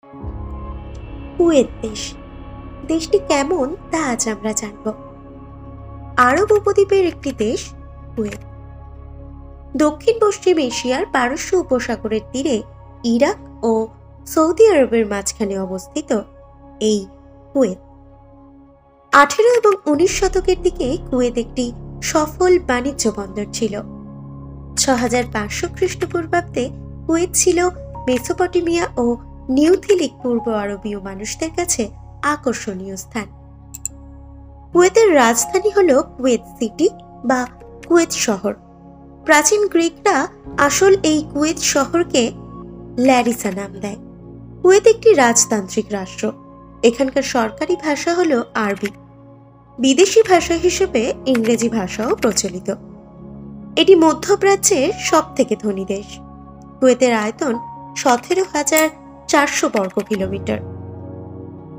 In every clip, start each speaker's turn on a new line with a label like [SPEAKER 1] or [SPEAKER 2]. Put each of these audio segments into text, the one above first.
[SPEAKER 1] Kuwait দেশ, দেশটি কেমন তা আজ আমরা জানব। আরব উপদ্বীপের একটি দেশ কুয়েত। দক্ষিণ পশ্চিম এশিয়ার পারস্য উপসাগরের তীরে ইরাক ও সৌদি আরবের মাঝখানে অবস্থিত এই কুয়েত। 18 এবং 19 শতকের দিকে কুয়েত একটি সফল বাণিজ্য বন্দর ছিল। 6500 খ্রিস্টপূর্বাব্দে কুয়েত ছিল মেসোপটেমিয়া ও নিউথিলিক পূর্ব আরবীয় মানুষদের কাছে আকর্ষণীয় স্থান। কুয়েতের রাজধানী হল কুয়েত সিটি বা কুয়েত শহর। প্রাচীন গ্রিকরা আসল এই কুয়েত শহরকে ল্যারিসা নাম দেয়। কুয়েত একটি রাজতান্ত্রিক রাষ্ট্র। এখানকার সরকারি ভাষা হল আরবি। বিদেশি ভাষা হিসেবে ইংরেজি ভাষাও প্রচলিত। এটি মধ্যপ্রাচ্যের সব থেকে ধনী দেশ। কুয়েতের আয়তন 17,400 বর্গ কিলোমিটার।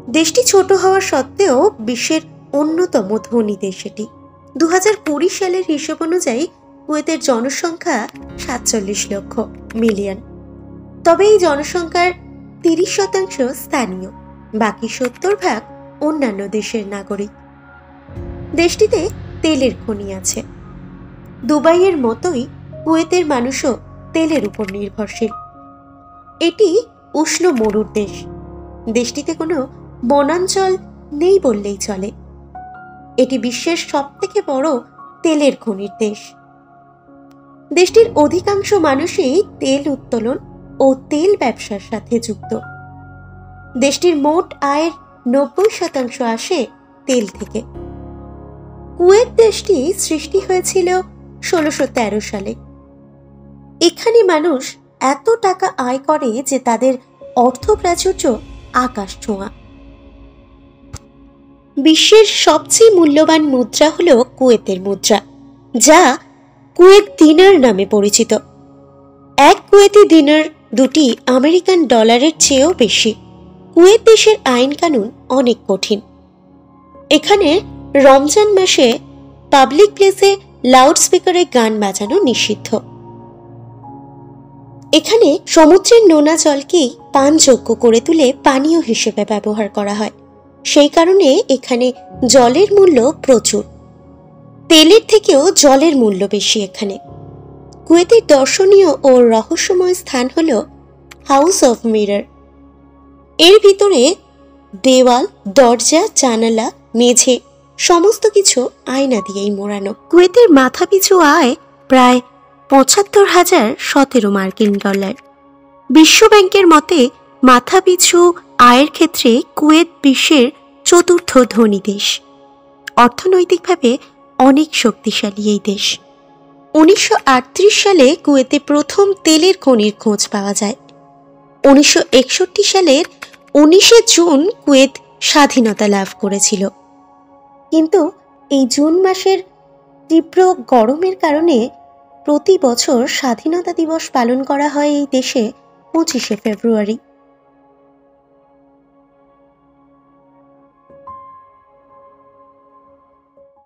[SPEAKER 1] দেশটি ছোট হওয়া সত্ত্বেও বিশ্বের অন্যতম ধনী দেশ এটি। 2020 সালের হিসেব অনুযায়ী কুয়েতের জনসংখ্যা 47 লক্ষ মিলিয়ন। তবে এই জনসংখ্যার 30% স্থানীয়, বাকি 70% অন্যান্য দেশের নাগরিক। দেশটিতে তেলের খনি আছে। দুবাইয়ের মতোই কুয়েতের মানুষও তেলের উপর নির্ভরশীল। এটি উষ্ণ মরুর দেশ। দেশটিতে কোনো বনাঞ্চল নেই বললেই চলে। এটি বিশ্বের সবথেকে বড় তেলের খনির দেশ। দেশটির অধিকাংশ মানুষই তেল উত্তোলন ও তেল ব্যবসার সাথে যুক্ত। দেশটির মোট আয়ের 90% আসে তেল থেকে। কুয়েত দেশটি সৃষ্টি হয়েছিল 1613 সালে। এখানে মানুষ এত টাকা আয় করে যে তাদের অর্থ প্রাচুর্য আকাশ ছোঁয়া। বিশ্বের সবচেয়ে মূল্যবান মুদ্রা হল কুয়েতের মুদ্রা, যা কুয়েত দিনার নামে পরিচিত। এক কুয়েতি দিনার 2টি আমেরিকান ডলারের চেয়েও বেশি। কুয়েত দেশের আইন কানুন অনেক কঠিন। এখানে রমজান মাসে পাবলিক প্লেসে লাউড স্পিকারে গান বাজানো নিষিদ্ধ। এখানে সমুদ্রের নোনা জলকেই পানযোগ্য করে তুলে পানীয় হিসেবে ব্যবহার করা হয়। সেই কারণে এখানে জলের মূল্য প্রচুর। তেলের থেকেও জলের মূল্য বেশি এখানে। কুয়েতের দর্শনীয় ও রহস্যময় স্থান হল হাউস অফ মিরর। এর ভিতরে দেওয়াল, দরজা, জানালা, মেঝে সমস্ত কিছু আয়না দিয়েই মোড়ানো। কুয়েতের মাথাপিছু আয় প্রায় 75,017 মার্কিন ডলার। বিশ্ব ব্যাংকের মতে মাথাপিছু আয়ের ক্ষেত্রে কুয়েত বিশ্বের 4র্থ ধনী দেশ। অর্থনৈতিকভাবে অনেক শক্তিশালী এই দেশ। 1938 সালে কুয়েতে প্রথম তেলের খনির খোঁজ পাওয়া যায়। 1961 সালের 19 জুন কুয়েত স্বাধীনতা লাভ করেছিল। কিন্তু এই জুন মাসের তীব্র গরমের কারণে প্রতি বছর স্বাধীনতা দিবস পালন করা হয় এই দেশে 25শে ফেব্রুয়ারি।